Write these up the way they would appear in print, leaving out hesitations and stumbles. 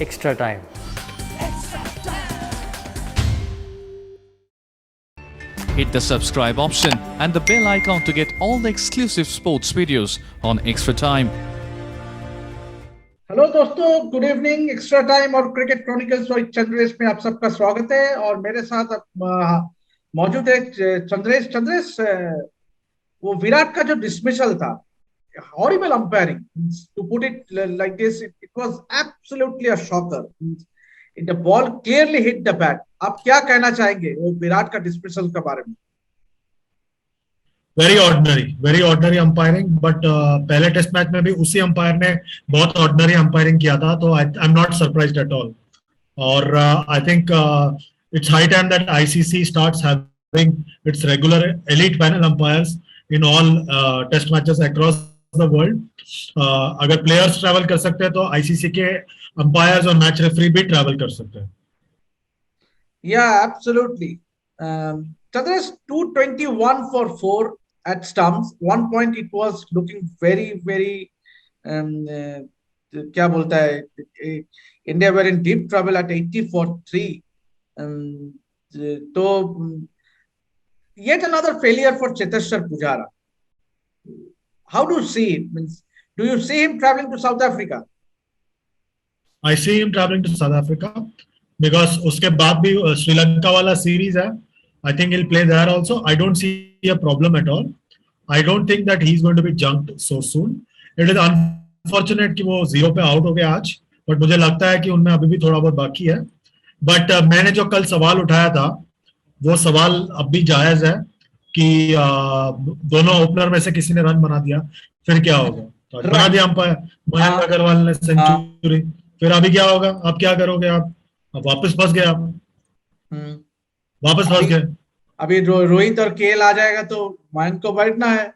extra time. Hit the subscribe option and the bell icon to get all the exclusive sports videos on Extra Time. Hello दोस्तों, good evening. Extra time और cricket chronicles और चंद्रेश में आप सबका स्वागत है। और मेरे साथ मौजूद है चंद्रेश। वो विराट का जो डिसमिसल था, horrible umpiring, to put it like this, it was absolutely a shocker. The ball clearly hit the bat. आप क्या कहना चाहेंगे वो विराट का डिसमिसल के बारे में? Very ordinary umpiring. बट पहले टेस्ट मैच में भी उसी अंपायर ने बहुत ऑर्डिनरी अंपायरिंग किया था, तो I am not surprised at all. और I think it's high time that ICC starts having its regular elite panel umpires in all test matches across the world. अगर प्लेयर्स ट्रैवल कर सकते हैं तो ICC के अंपायर्स और match referee भी travel कर सकते हैं। Yeah, absolutely. Chandresh, 221 for 4 at stumps. One point it was looking very, क्या बोलता है, India were in deep trouble at 80 for 3. तो yet another failure for Cheteshwar Pujara. How do you see it? Means, do you see him traveling to South Africa? I see him traveling to South Africa because उसके बाद भी श्रीलंका वाला series है. I think he'll play there also. I don't see a problem at all. I don't think that he's going to be junked so soon. It is unfortunate कि वो 0 पे out हो गया आज, बट मुझे लगता है कि उनमें अभी भी थोड़ा बहुत बाकी है. बट मैंने जो कल सवाल उठाया था वो सवाल अब भी जायज है कि दोनों ओपनर में से किसी ने रन बना दिया फिर क्या होगा. तो बना दिया अंपायर मयंक अग्रवाल ने सेंचुरी, फिर अभी क्या होगा? आप क्या करोगे? आप वापस फंस गए. आप वापस फंस गए. अभी रोहित और केएल आ जाएगा तो मयंक को बैठना है.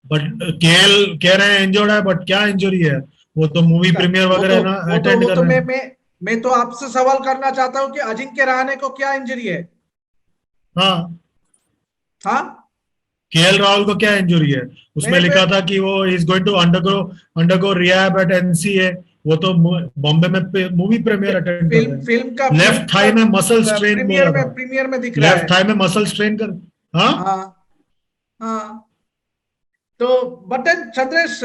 बट केएल कह रहे हैं इंजर्ड है, बट क्या इंजरी है? वो तो मूवी प्रीमियर वगैरह ना अटेंड कर रहे हैं. मैं तो आपसे सवाल करना चाहता हूँ कि अजिंक्य रहाणे को क्या इंजरी है? हाँ, केएल राहुल को क्या इंजरी है? उसमें लिखा था कि वो is going to undergo rehab at NCA. वो तो बॉम्बे में मूवी प्रीमियर अटेंड कर रहे हैं. फिल्म का लेफ्ट थाई में मसल स्ट्रेन प्रीमियर में दिख रहा है. लेफ्ट थाई में मसल स्ट्रेन कर. हाँ. तो but then Chandresh,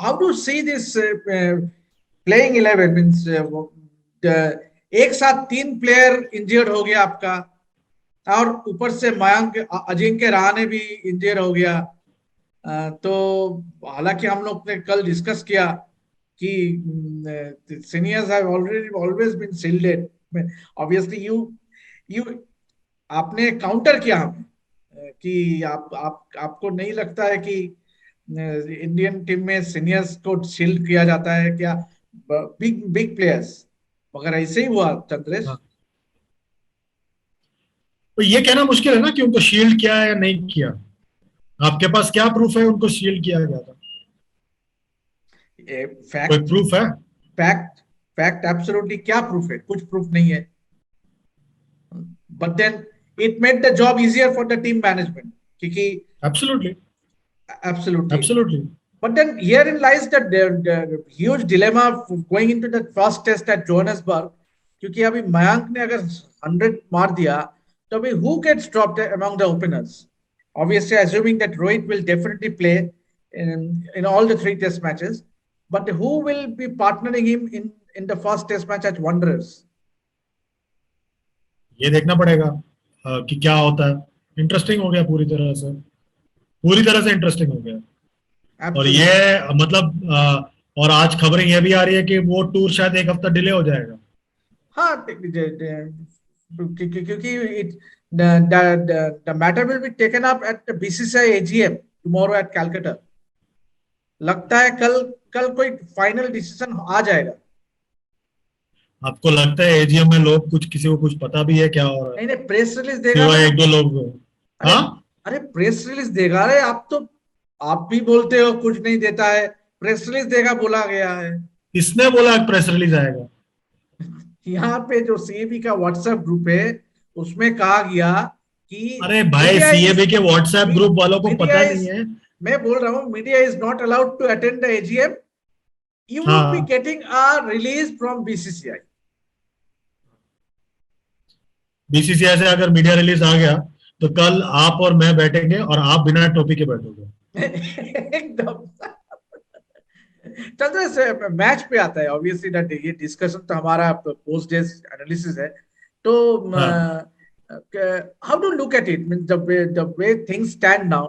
how do see this playing 11 means एक साथ 3 प्लेयर इंजर्ड हो गया आपका, और ऊपर से मयंक अजिंक्य रहाणे भी इंजर्ड हो गया. तो हालांकि हम लोग ने कल डिस्कस किया कि seniors have always been shielded. Obviously you आपने काउंटर किया हमें कि आपको नहीं लगता है कि इंडियन टीम में सीनियर्स को शील्ड किया जाता है क्या, बिग प्लेयर्स, मगर ऐसे ही हुआ चंद्रेश. तो ये कहना मुश्किल है ना कि उनको शील्ड किया है या नहीं किया. आपके पास क्या प्रूफ है उनको शील्ड किया गया था? कोई प्रूफ है? फैक्ट एब्सोल्युटली क्या प्रूफ है? कुछ प्रूफ नहीं है. But then it made the job easier for the team management क्योंकि absolutely. But then herein lies the huge dilemma going into the first test at Johannesburg. क्योंकि अभी मयंक ने अगर 100 मार दिया तो अभी who gets dropped among the openers? Obviously, assuming that Rohit will definitely play in all the 3 test matches, but who will be partnering him in the first test match at Wanderers? ये देखना पड़ेगा कि क्या होता है. Interesting हो गया, पूरी तरह से इंटरेस्टिंग हो गया. और ये मतलब और आज खबरें ये भी आ रही है कि वो टूर शायद 1 हफ्ता डिले हो जाएगा. हाँ, क्योंकि the matter will be taken up at the BCCI AGM tomorrow at Calcutta. लगता है कल कोई फाइनल डिसीजन आ जाएगा. आपको लगता है एजीएम में लोग किसी को कुछ पता भी है क्या हो रहा है? नहीं, प्रेस रिलीज देगा. 1-2 लोग. अरे प्रेस रिलीज देगा. अरे आप भी बोलते हो कुछ नहीं देता है. प्रेस रिलीज देगा बोला गया है. किसने बोला प्रेस रिलीज आएगा? यहाँ पे जो सीएबी का व्हाट्सएप ग्रुप है उसमें कहा गया कि अरे भाई, सीएबी के व्हाट्सएप ग्रुप वालों को पता नहीं है. मैं बोल रहा हूँ media is not allowed to attend the AGM. you will be हाँ getting a release from BCCI. BCCI से अगर मीडिया रिलीज आ गया तो कल आप और मैं बैठेंगे और आप बिना टोपी के बैठोगे। एकदम। चल से मैच पे आता है ऑब्वियसली दैट ये डिस्कशन तो हमारा पोस्ट डेज एनालिसिस है। तो हाँ how do look at it, mean the way things stand now,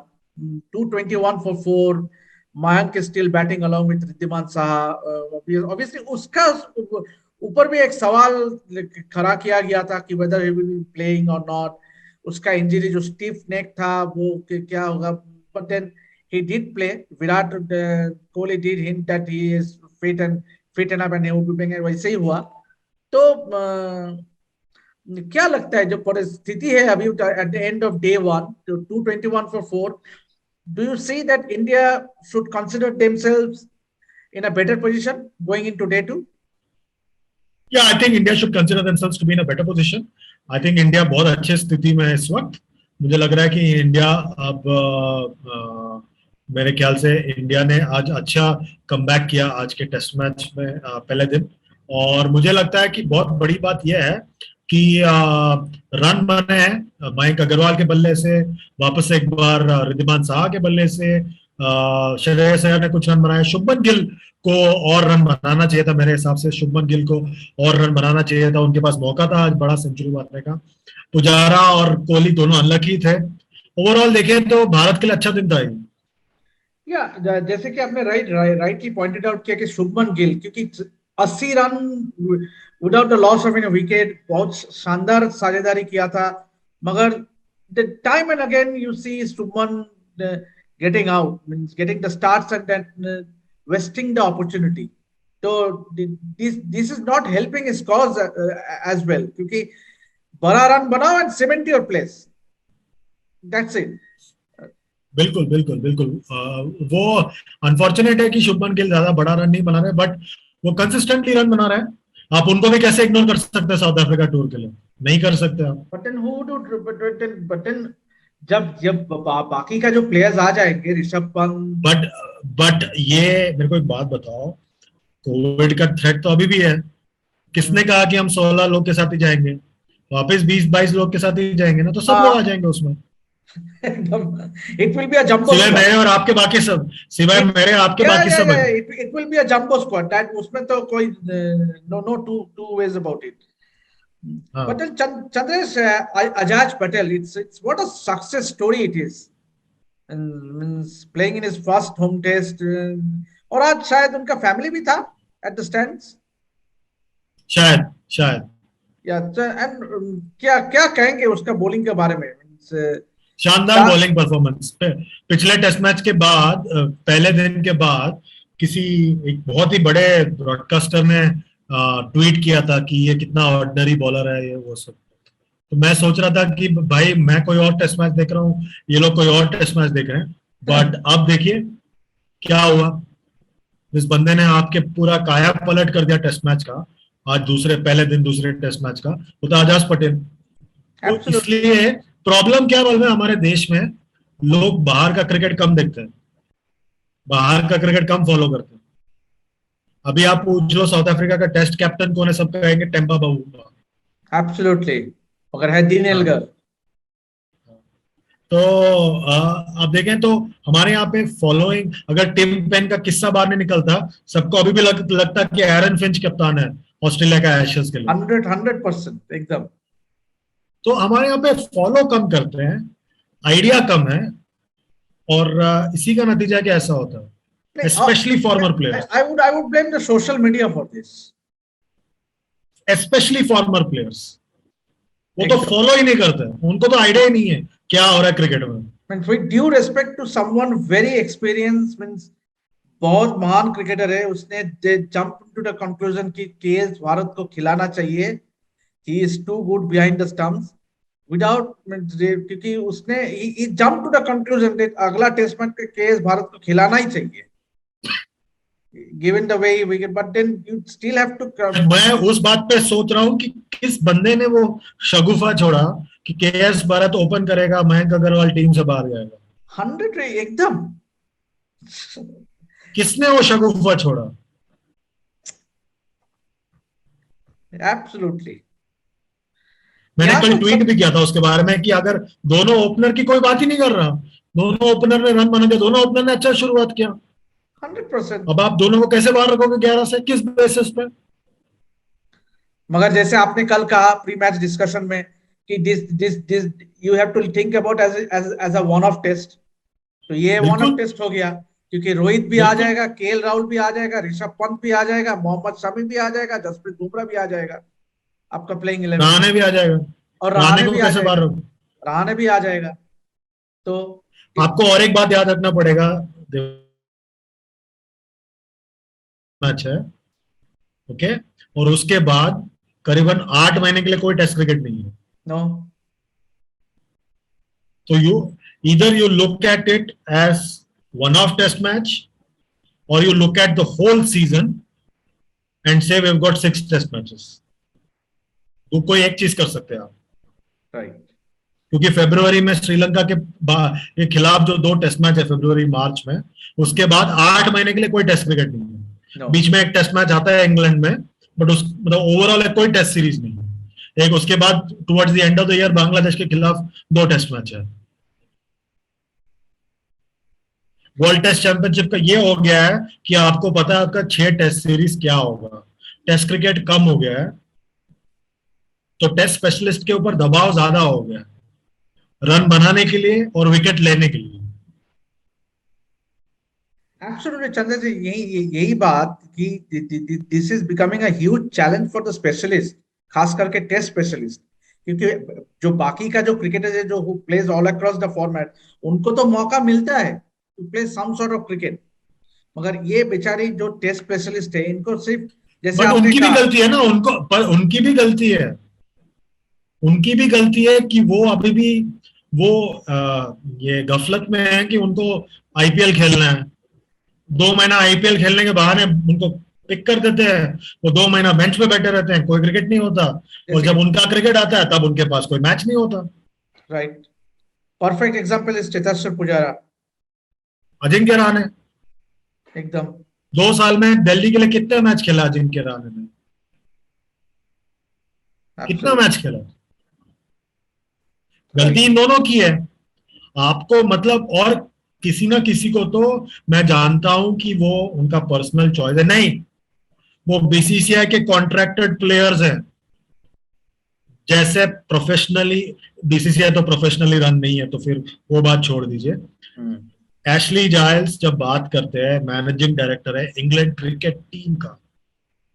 221 for 4, Mayank is still batting along with Riddhiman Saha. Obviously उसका ऊपर भी एक सवाल खड़ा किया गया था कि whether he will be playing or not, उसका इंजरी जो स्टीफ नेक था वो क्या होगा, but then he did play. Virat Kohli did hint that he is fit enough and he will be playing, वैसे ही हुआ। तो क्या लगता है जो परिस्थिति है अभी at the end of day 1, 221 for 4, do you see that India should consider themselves in a better position going into day 2? Yeah, I think India should consider themselves to be in a better position. I think India बहुत अच्छे स्थिति में है इस वक्त। मुझे लग रहा है कि इंडिया अब मेरे ख्याल से इंडिया ने आज अच्छा कमबैक किया आज के टेस्ट मैच में पहले दिन। और मुझे लगता है कि बहुत बड़ी बात यह है कि रन बने हैं मयंक अग्रवाल के बल्ले से, वापस एक बार रिद्धिमान साहा के बल्ले से, श्रेयस अय्यर ने कुछ रन बनाए। शुभमन गिल को और रन बनाना चाहिए था मेरे हिसाब से, शुभमन गिल को और रन बनाना चाहिए था, उनके पास मौका था आज बड़ा सेंचुरी मारने का। पुजारा और कोहली दोनों अनलकी थे। ओवरऑल देखें तो भारत के लिए अच्छा दिन था ये। या जैसे कि आपने राइटली पॉइंटेड आउट किया कि शुभमन गिल, क्योंकि 80 run without the loss of any wicket, बहुत शानदार साझेदारी किया था, मगर the time and again you see Shubman getting out, means getting the starts and then wasting the opportunity. So this is not helping his cause as well, क्योंकि बड़ा run बनाओ and cement your place, that's it. बिल्कुल बिल्कुल बिल्कुल वो unfortunate है कि शुभमन गिल ज्यादा बड़ा रन नहीं बना रहे, बट वो कंसिस्टेंटली रन बना रहे हैं। आप उनको भी कैसे इग्नोर कर सकते हैं साउथ अफ्रीका टूर के लिए, नहीं कर सकते आप। But then जब बाकी का जो प्लेयर्स आ जाएंगे, ऋषभ पंत। बट ये मेरे को एक बात बताओ, कोविड का थ्रेट तो अभी भी है। किसने कहा कि हम 16 लोग के साथ ही जाएंगे? वापस 20-22 लोग के साथ ही जाएंगे ना, तो सब लोग आ जाएंगे उसमें। It will be a jumbo सिवाय मेरे और आपके बाकी सब, सिवाय मेरे आपके बाकी सब है। It will be a jumbo squad, that उसमें तो कोई no two ways about it. But then Chandresh, Ajaz Patel, it's what a success story it is, and means playing in his first home test, और आज शायद उनका family भी था at the stands, शायद and क्या कहेंगे उसका बॉलिंग के बारे में? शानदार बॉलिंग परफॉर्मेंस। पिछले टेस्ट मैच के बाद, पहले दिन के बाद, किसी एक बहुत ही बड़े ब्रॉडकास्टर ने ट्वीट किया था कि ये कितना ऑर्डिनरी बॉलर है ये वो सब। तो मैं सोच रहा था कि भाई मैं कोई और टेस्ट मैच देख रहा हूँ, ये लोग कोई और टेस्ट मैच देख रहे हैं। बट अब देखिए क्या हुआ, इस बंदे ने आपके पूरा काया पलट कर दिया टेस्ट मैच का। आज पहले दिन दूसरे टेस्ट मैच का, वो तो आजाज पटेल। तो इसलिए प्रॉब्लम क्या बोल रहे हैं, हमारे देश में लोग बाहर का क्रिकेट कम देखते हैं, बाहर का क्रिकेट कम फॉलो करते हैं। अभी आप पूछ लो साउथ अफ्रीका का टेस्ट कैप्टन कौन है, सब कहेंगे टेम्पा बावुम्बा। एब्सोल्युटली, अगर है डीन एल्गर। तो आप देखें तो हमारे यहाँ पे फॉलोइंग, अगर टिम पेन का किस्सा बाहर नहीं निकलता, सबको अभी भी लगता कि एरन फिंच कप्तान है ऑस्ट्रेलिया का एशेज के लिए। 100% एकदम। तो हमारे यहाँ पे फॉलो कम करते हैं, आइडिया कम है, और इसी का नतीजा क्या ऐसा होता है, especially former players. I would blame the social media for this. Especially former players. वो तो फॉलो ही नहीं करते, उनको तो आइडिया ही नहीं है क्या हो रहा है क्रिकेट में। With due respect to someone very experienced, means बहुत महान क्रिकेटर है, उसने jump to the conclusion कि केएस भारत को खिलाना चाहिए, he is too good behind the stumps, without, क्योंकि उसने he jumped to the conclusion that अगला टेस्ट मैच के केएस भारत को खिलाना ही चाहिए, given the way we get, but then you still have to मैं उस बात पे सोच रहा हूँ कि किस बंदे ने वो शगुफा छोड़ा कि केएस भारत ओपन करेगा, मयंक अग्रवाल टीम से बाहर जाएगा। 100 एकदम। किसने वो शगुफा छोड़ा? एब्सोल्युटली। मैंने यहाँ कल तो ट्वीट भी किया था उसके बारे में कि अगर दोनों ओपनर की कोई बात ही नहीं कर रहा, दोनों ओपनर ने रन बना दिया, दोनों ओपनर ने अच्छा शुरुआत किया, 100%। अब आप दोनों को कैसे बाहर रखोगे 11 से, किस बेसिस पे? मगर जैसे आपने कल कहा प्री मैच डिस्कशन में कि this you have to think about as as a one off test, तो ये वन ऑफ बिल्कुल टेस्ट हो गया, क्योंकि रोहित भी आ बिल्कुल। जाएगा, केएल राहुल भी आ जाएगा, ऋषभ पंत भी आ जाएगा, मोहम्मद शमी भी आ जाएगा, जसप्रीत बुमराह भी आ जाएगा आपका प्लेइंग 11 में, रहाणे भी आ जाएगा, और रहाणे रहाणे को भी आ कैसे बाहर जाएगा, रखो? रहाणे भी आ जाएगा। तो आपको और एक बात याद रखना पड़ेगा, मैच है, ओके, और उसके बाद करीबन 8 महीने के लिए कोई टेस्ट क्रिकेट नहीं है। नो, तो you look at it as one off test match, or you look at the whole season and say we've got 6 test matches. तो कोई एक चीज कर सकते हैं आप, राइट। क्योंकि फरवरी में श्रीलंका के खिलाफ जो 2 टेस्ट मैच है फरवरी मार्च में, उसके बाद 8 महीने के लिए कोई टेस्ट क्रिकेट नहीं है। नो, बीच में एक टेस्ट मैच आता है इंग्लैंड में, बट उस मतलब ओवरऑल कोई टेस्ट सीरीज नहीं है। एक उसके बाद towards the end of the year Bangladesh के खिलाफ 2 टेस्ट मैच है। वर्ल्ड टेस्ट चैंपियनशिप का ये हो गया है कि आपको पता है आपका 6 टेस्ट सीरीज क्या होगा। टेस्ट क्रिकेट कम हो गया है, तो टेस्ट स्पेशलिस्ट के ऊपर दबाव ज्यादा हो गया है, रन बनाने के लिए और विकेट लेने के लिए। एब्सोल्युटली चंद्र जी, यही यही बात कि this is becoming a huge challenge for the specialist, खास करके टेस्ट स्पेशलिस्ट, क्योंकि जो बाकी का जो क्रिकेटर है जो plays all across the format, उनको तो मौका मिलता है to play some sort of cricket, मगर ये बेचारी जो टेस्ट स्पेशलिस्ट है इनको सिर्फ, जैसे बट आपने उनकी भी कहा, गलती है ना, उनको पर उनकी भी गलती है, उनकी भी गलती है कि वो अभी भी वो ये गफलत में है कि उनको आईपीएल खेलना है। 2 महीना आईपीएल खेलने के बहाने उनको पिक कर देते हैं, वो 2 महीना बेंच पे बैठे रहते हैं, कोई क्रिकेट नहीं होता, और जैसे जब उनका क्रिकेट आता है तब उनके पास कोई मैच नहीं होता। Right, perfect example is Cheteshwar Pujara. Ajinkya Rahane एकदम 2 साल में दिल्ली के लिए कितने मैच खेला अजिंक्य रहाणे ने? कितना एब्सोल्युटली मैच खेला? गलती राइट। इन दोनों की है। आपको मतलब, और किसी ना किसी को तो, मैं जानता हूं कि वो उनका पर्सनल चॉइस है, नहीं, वो बीसीसीआई के कॉन्ट्रैक्टेड प्लेयर्स हैं। जैसे प्रोफेशनली, बीसीसीआई तो प्रोफेशनली रन नहीं है, तो फिर वो बात छोड़ दीजिए। एशली जायल्स जब बात करते हैं, मैनेजिंग डायरेक्टर है इंग्लैंड क्रिकेट टीम का,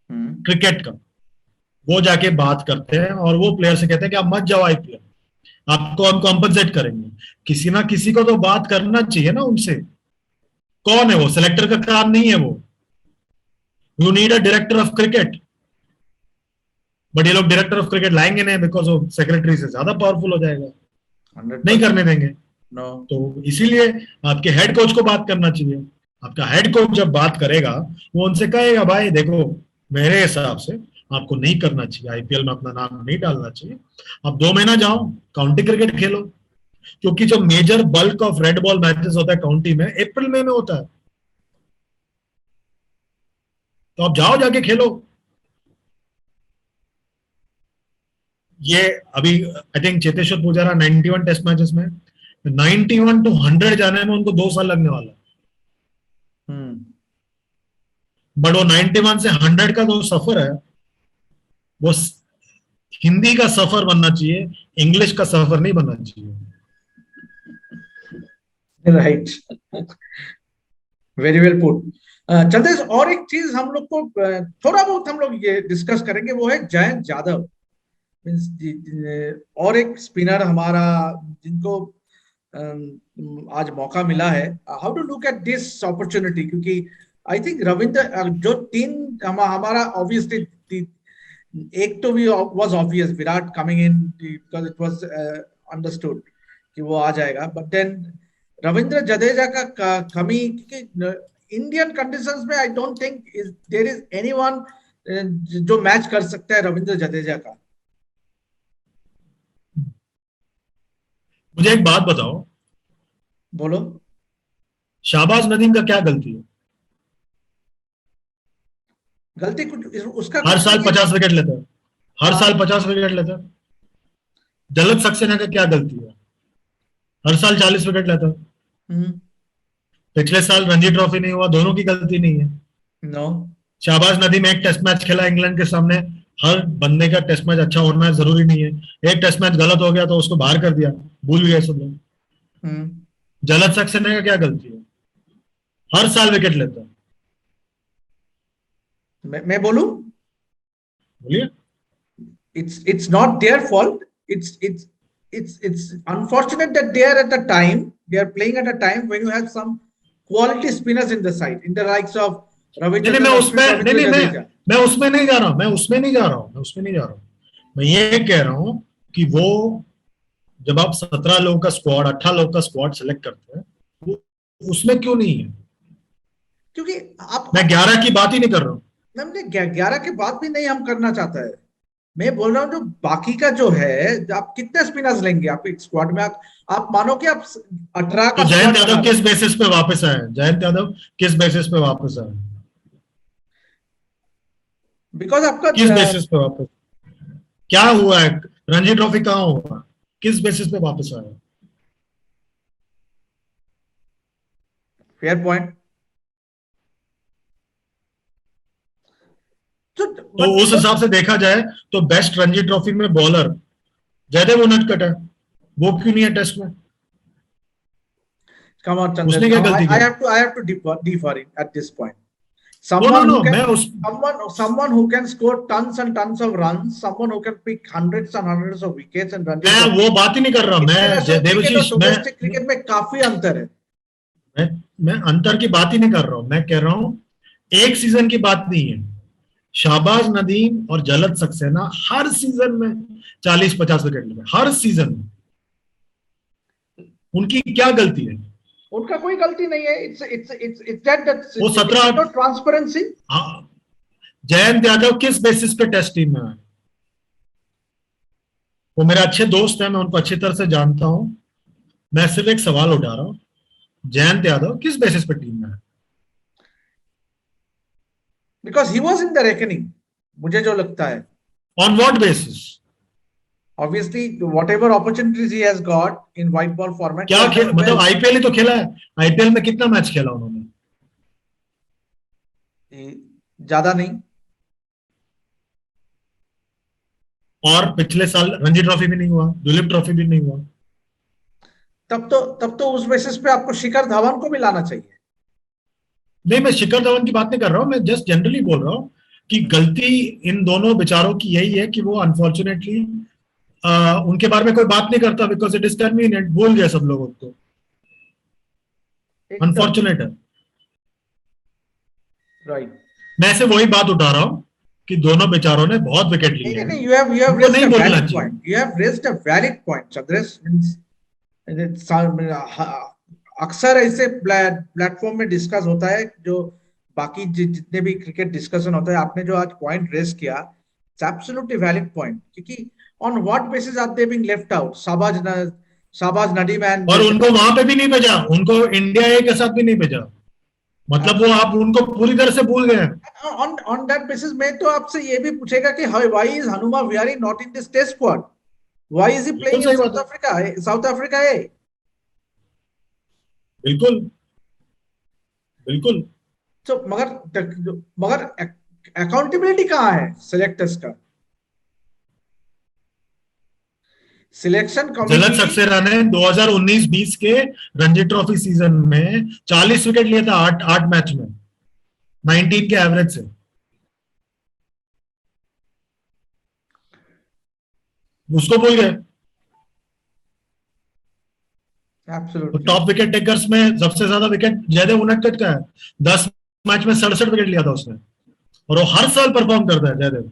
क्रिकेट का, वो जाके बात करते हैं और वो प्लेयर से कहते हैं कि आप मत जाओ आईपीएल, आपको हम कॉम्पनसेट करेंगे। किसी ना किसी को तो बात करना चाहिए ना उनसे। कौन है वो? सिलेक्टर का काम नहीं है वो। You need a director of cricket, but ये लोग डायरेक्टर ऑफ क्रिकेट लाएंगे नहीं, बिकॉज वो सेक्रेटरी से ज्यादा पावरफुल हो जाएगा, नहीं करने देंगे। नो, तो इसीलिए आपके हेड कोच को बात करना चाहिए। आपका हेड कोच जब बात करेगा, वो उनसे कहेगा भाई देखो, मेरे हिसाब से आपको नहीं करना चाहिए, आईपीएल में अपना नाम नहीं डालना चाहिए, आप 2 महीना जाओ काउंटी क्रिकेट खेलो, क्योंकि जो major bulk of red ball matches होता है काउंटी में अप्रैल मई में होता है, तो आप जाओ जाके खेलो। ये अभी I think Cheteshwar Pujara 91 test matches में, 91 to 100 जाने में उनको 2 साल लगने वाला है। बट वो 91 से 100 का जो सफर है, वो हिंदी का सफर बनना चाहिए, इंग्लिश का सफर नहीं बनना चाहिए। Right, very well put. Chandresh, और एक चीज हम लोग को थोड़ा बहुत हम लोग ये डिस्कस करेंगे, वो है जयंत यादव। और एक स्पिनर हमारा जिनको आज मौका मिला है, how to look at this opportunity, क्योंकि आई थिंक रविंद्र जो तीन हमारा ऑब्वियसली एक तो भी was obvious, Virat coming in because it was understood कि वो आ जाएगा, बट देन रविंद्र जडेजा का कमी, क्योंकि इंडियन कंडीशंस में I don't think there is anyone जो मैच कर सकता है रविंद्र जडेजा का। मुझे एक बात बताओ, बोलो। शाहबाज नदीम का क्या गलती है? गलती कुछ उसका हर कुछ साल नहीं है। 50 विकेट लेता है। हर साल 50 विकेट लेता है। जलत सक्सेना का क्या गलती है? हर साल 40 विकेट लेता है। पिछले साल रणजी ट्रॉफी नहीं हुआ, दोनों की गलती नहीं है। नो, शाहबाज नदीम एक टेस्ट मैच खेला इंग्लैंड के सामने। हर बंदे का टेस्ट मैच अच्छा होना जरूरी नहीं है। एक टेस्ट मैच गलत हो गया तो उसको बाहर कर दिया, भूल गए सब लोग। जलत सक्सेना का क्या गलती है? हर साल विकेट लेता है। मैं बोलूं, बोलिए। it's not their fault. It's unfortunate that they are at the time, they are playing at a time when you have some quality spinners in the side, in the likes of नहीं, मैं उसमें नहीं, मैं उसमें नहीं जा रहा हूं, मैं उसमें नहीं जा रहा हूं। मैं ये कह रहा हूं कि वो जब आप 17 लोगों का स्क्वाड, 18 लोगों का स्क्वाड सेलेक्ट करते हैं, वो उसमें क्यों नहीं है? क्योंकि आप, मैं 11 की बात ही नहीं कर रहा हूँ। हमने 11 की बात भी नहीं हम करना चाहता है। मैं बोल रहा हूँ जो बाकी का जो है, आप कितने स्पिनर्स लेंगे आप एक स्क्वाड में? आप मानो कि आप 18 का तो जयंत यादव किस बेसिस पे वापस आए? जयंत यादव किस बेसिस पे वापस आए? बिकॉज आपका किस बेसिस पे वापस? क्या हुआ है? रणजी ट्रॉफी कहाँ हुआ? किस बेसिस पे वापस आया? Fair point. तो उस हिसाब से देखा जाए तो बेस्ट रणजी ट्रॉफी में बॉलर जयदेव उनडकट है, वो क्यों नहीं है टेस्ट में? Come on, Chandra. उसने क्या गलती की? I have to differ at this point. Someone who can score tons and tons of runs, someone who can pick hundreds and hundreds of wickets and run. मैं वो बात ही नहीं कर रहा। मैं देवशीष, डोमेस्टिक क्रिकेट में काफी अंतर है। मैं अंतर की बात ही नहीं कर रहा हूं। मैं कह रहा हूं एक सीजन की बात नहीं है। शाहबाज नदीम और जलत सक्सेना हर सीजन में 40-50 विकेट लेते, हर सीजन में। उनकी क्या गलती है? उनका कोई गलती नहीं है। it's that वो 17 ट्रांसपेरेंसी। जयंत यादव किस बेसिस पे टेस्ट टीम में है? वो मेरे अच्छे दोस्त हैं, मैं उनको अच्छी तरह से जानता हूं। मैं सिर्फ एक सवाल उठा रहा हूं, जयंत यादव किस बेसिस पे टीम में है? Because he was in the reckoning, मुझे जो लगता है। On what basis? Obviously, whatever opportunities he has got in white ball format. क्या मतलब आईपीएल ही तो खेला है। आईपीएल में कितना मैच खेला उन्होंने? ज्यादा नहीं। और पिछले साल रणजी ट्रॉफी भी नहीं हुआ, दुलीप ट्रॉफी भी नहीं हुआ। तब तो उस बेसिस पे आपको शिखर धवन को भी लाना चाहिए। नहीं, मैं शिखर धवन की बात नहीं कर रहा हूं, मैं जस्ट जनरली बोल रहा हूं कि गलती इन दोनों बेचारों की यही है कि वो अनफॉर्चुनेटली उनके बारे में कोई बात नहीं करता, बिकॉज इट इज कन्वीनियंट। बोल गया सब लोगों को, अनफॉर्चुनेट है। राइट। मैं से वही बात उठा रहा हूं कि दोनों बेचारों ने बहुत विकेट लिए हैं। You have raised a valid point. You have raised a valid point, Chandresh. अक्सर ऐसे प्लेटफॉर्म में डिस्कस होता है, जो बाकी जितने भी क्रिकेट डिस्कशन होता है, आपने जो आज पॉइंट रेज किया, इट्स एब्सोल्युटली वैलिड पॉइंट। क्योंकि on what basis are they being left out? Shahbaz Nadeem and, और उनको वहां पे भी नहीं भेजा, उनको इंडिया ए के साथ भी नहीं भेजा। मतलब वो आप उनको पूरी तरह से भूल गए। ऑन दैट बेसिस में तो आपसे ये भी पूछेगा कि why is Hanuma Vihari not in this test squad? Why is he playing in South Africa A? बिल्कुल बिल्कुल। तो मगर अकाउंटेबिलिटी कहाँ है सिलेक्टर्स का? Selection committee. जलत सक्सेना ने 2019-20 के रणजी ट्रॉफी सीजन में 40 विकेट लिया था 8 मैच में, 19 के एवरेज से। उसको भूल गए। तो टॉप विकेट टेकर्स में सबसे ज्यादा विकेट जयदेव उनडकट का है। 10 मैच में 67 विकेट लिया था उसने, और वो हर साल परफॉर्म करता है जयदेव।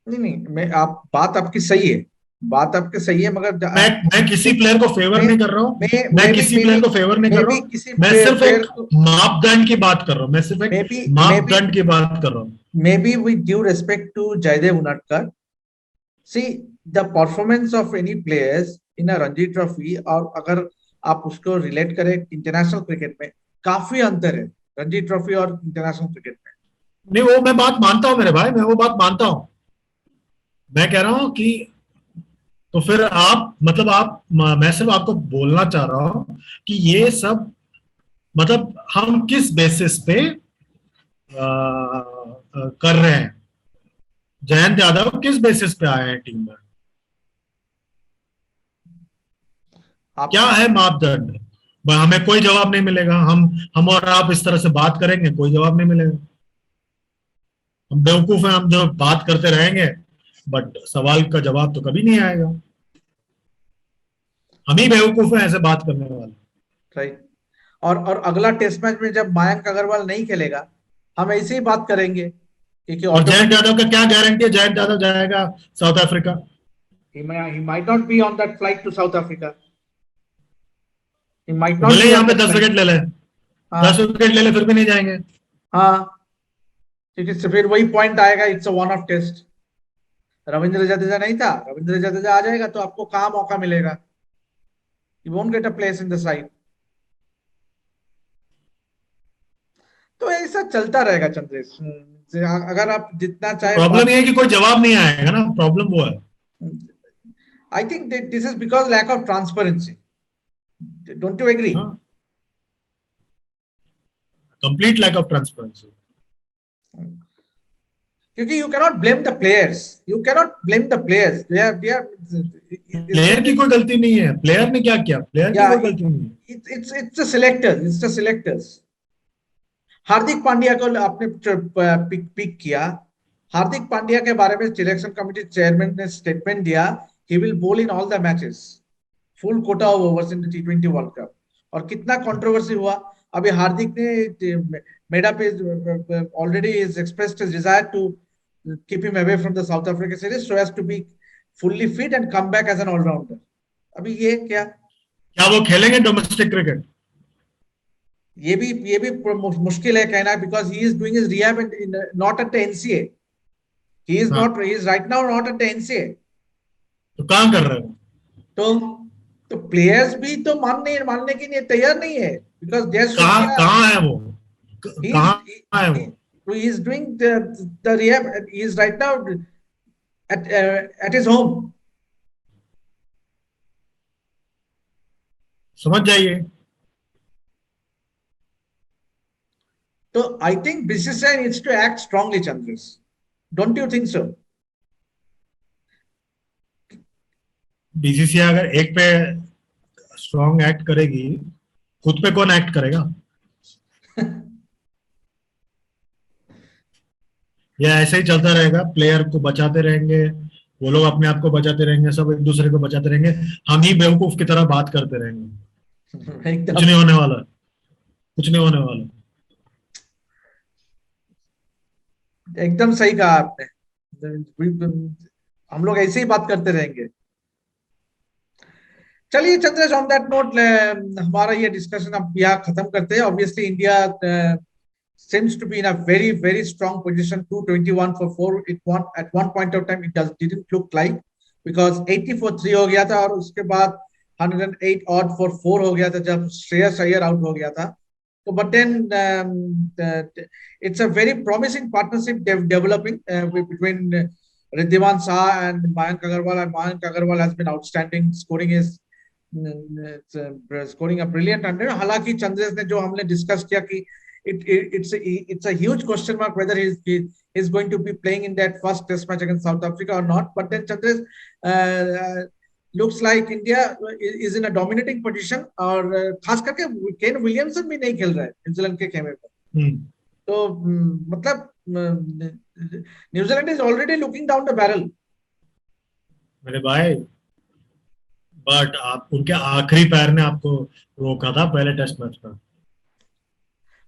नहीं, बात आपकी सही है, बात आपकी सही है, मगर मैं किसी प्लेयर को फेवर नहीं कर रहा हूँ। मैं किसी प्लेयर को फेवर नहीं कर रहा हूँ। मैं सिर्फ एक मापदंड की बात कर रहा हूँ। मैं सिर्फ एक मापदंड की बात कर रहा हूँ। Maybe with due respect to Jaydev Unadkat, see the performance of any players in a Ranji trophy, और अगर आप उसको रिलेट करें इंटरनेशनल क्रिकेट में, काफी अंतर है। रणजी ट्रॉफी और इंटरनेशनल क्रिकेट में। नहीं, वो मैं बात मानता हूँ मेरे भाई, मैं वो बात मानता हूँ। मैं कह रहा हूँ कि तो फिर आप मतलब आप मैं सिर्फ आपको बोलना चाह रहा हूँ कि ये सब मतलब हम किस बेसिस पे कर रहे हैं। जयंत यादव किस बेसिस पे आए हैं टीम में, आप क्या है मापदंड? हमें कोई जवाब नहीं मिलेगा। हम और आप इस तरह से बात करेंगे, कोई जवाब नहीं मिलेगा। हम बेवकूफ हैं, हम जो बात करते रहेंगे बट सवाल का जवाब तो कभी नहीं आएगा। हम ही बेवकूफ हैं ऐसे बात करने वाले। राइट। और अगला टेस्ट मैच में जब मयंक अग्रवाल नहीं खेलेगा, हम ऐसे ही बात करेंगे, क्योंकि और जयंत ऑटोमेटिक यादव का क्या गारंटी है जयंत यादव जाएगा south Africa? he might not be on that flight to South Africa. He might not भले be यहाँ on पे that 10 flight. विकेट ले ले, 10 हाँ विकेट ले ले, फिर भी नहीं जाएंगे। हाँ, क्योंकि फिर वही पॉइंट आएगा, it's a one off test. Ravindra Jadeja नहीं था, रविंद्र जडेजा आ जाएगा तो आपको कहाँ मौका मिलेगा? You won't get a place in the side. तो ऐसा चलता रहेगा चंद्रेश। अगर आप जितना तो चाहे प्रॉब्लम बात, ये है कि कोई जवाब नहीं आएगा ना, प्रॉब्लम वो है। I think this is because lack of transparency. Don't you agree? हाँ, कंप्लीट लैक ऑफ ट्रांसपेरेंसी। क्योंकि you cannot blame the players, you cannot blame the players. Player की कोई गलती नहीं है, प्लेयर ने क्या किया, प्लेयर की कोई गलती नहीं है। It's the selectors, it's the selectors. Hardik Pandya को आपने पिक किया। हार्दिक पांड्या के बारे में सिलेक्शन कमेटी चेयरमैन ने स्टेटमेंट दिया, he will bowl in all the matches, full quota of overs in the T20 world cup. और कितना कंट्रोवर्सी हुआ। अभी हार्दिक ने मेडा पे already is expressed his desire to keep him away from the South Africa series so as to be fully fit and come back as an allrounder. अभी ये क्या वो खेलेंगे डोमेस्टिक क्रिकेट? ये भी मुश्किल है कहना, because he is doing his rehab not at the NCA। He is हाँ, not, he is right now not at the NCA। तो कहाँ कर रहे हो? तो तो प्लेयर्स भी तो मानने के लिए तैयार नहीं है, बिकॉज जय कहाँ सूर्या कहाँ है वो, he is कहाँ है वो? he is doing the rehab. He is right now at his home. समझ जाइए। So I think BCCI needs to act strongly, Chandris. Don't you think so? BCCI अगर एक पे स्ट्रॉन्ग एक्ट करेगी, खुद पे कौन एक्ट करेगा? या ऐसे ही चलता रहेगा, प्लेयर को बचाते रहेंगे, वो लोग अपने आप को बचाते रहेंगे, सब एक दूसरे को बचाते रहेंगे, हम ही बेवकूफ की तरह बात करते रहेंगे। कुछ एकदम नहीं होने वाला, कुछ नहीं होने वाला। एकदम सही कहा आपने। हम लोग ऐसे ही बात करते रहेंगे। चलिए चंद्रेश, ऑन दैट नोट हमारा ये डिस्कशन अब यहाँ खत्म करते हैं। Obviously India seems to be in a very strong position, 221 for 4. It won at one point of time, didn't look like, because 80 for 3 हो गया था और उसके बाद 108 odd for 4 हो गया था जब श्रेयस अय्यर आउट हो गया था। तो but then it's a very promising partnership developing between Riddhiman Shah and Mayank Agarwal, and Mayank Agarwal has been outstanding, scoring a brilliant 100. हालांकि चंद्रेश ने जो हमने डिस्कस किया कि it's a huge question mark whether he's going to be playing in that first test match against South Africa or not. But then Chandresh, looks like India is in a dominating position, और खास करके Kane Williamson भी नहीं खेल रहा है New Zealand के खेमे पर। तो मतलब New Zealand is already looking down the barrel मेरे भाई, बट आप उनके आखिरी पैर ने आपको रोका था पहले टेस्ट मैच में।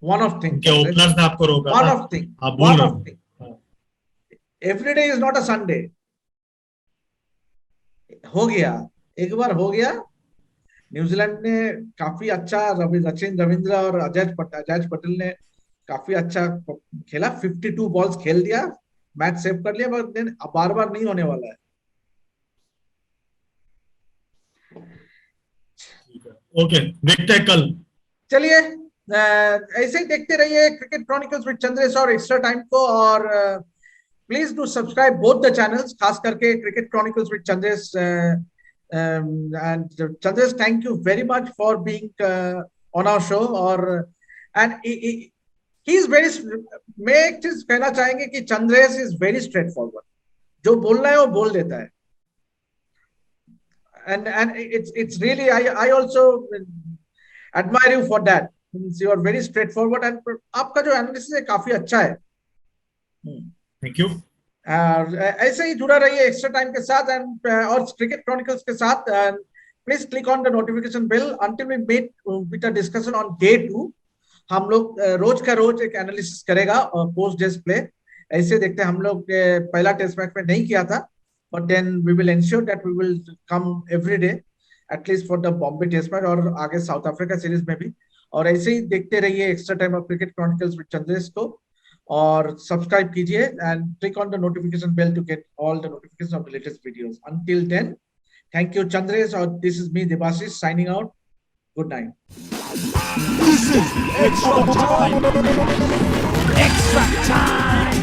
one of thing उनके ओपनर्स ने आपको रोका one था। of thing आप भूल one रहे of हो। thing every day is not a Sunday। हो गया, एक बार हो गया। न्यूजीलैंड ने काफी अच्छा, सचिन रविंद्र और अजय पटेल ने काफी अच्छा खेला, 52 बॉल्स खेल दिया, मैच सेव कर लिया, बट बार बार नहीं होने वाला है। ओके, देखते हैं कल। चलिए ऐसे ही देखते रहिए क्रिकेट क्रॉनिकल्स विद चंद्रेश और एक्स्ट्रा टाइम को, और please do subscribe both the channels, खास करके Cricket chronicles with Chandresh. And Chandresh, thank you very much for being on our show. और एंड ही इज वेरी, मैं एक चीज कहना चाहेंगे कि Chandresh is very straightforward. जो बोलना है वो बोल देता है. And it's really, I also admire you for that. You are very straightforward and आपका जो एनालिसिस है काफी अच्छा है. Thank you. ऐसे ही जुड़ा रहिए एक्स्ट्रा टाइम के साथ एंड और क्रिकेट क्रॉनिकल्स के साथ. Please click on the notification bell until we meet with a discussion on day 2. हम लोग रोज का रोज एक एनालिसिस करेगा पोस्ट टेस्ट प्ले. ऐसे देखते हैं, हम लोग पहला टेस्ट मैच में नहीं किया था, but then we will ensure that we will come every day at least for the Bombay Test match और आगे साउथ अफ्रीका सीरीज में भी. और ऐसे ही देखते रहिए extra time of cricket chronicles with Chandresh को, और सब्सक्राइब कीजिए and click on the notification bell to get all the notification of the latest videos. Until then, thank you Chandresh, और this is me Devashish signing out. Good night. Extra time. Extra time.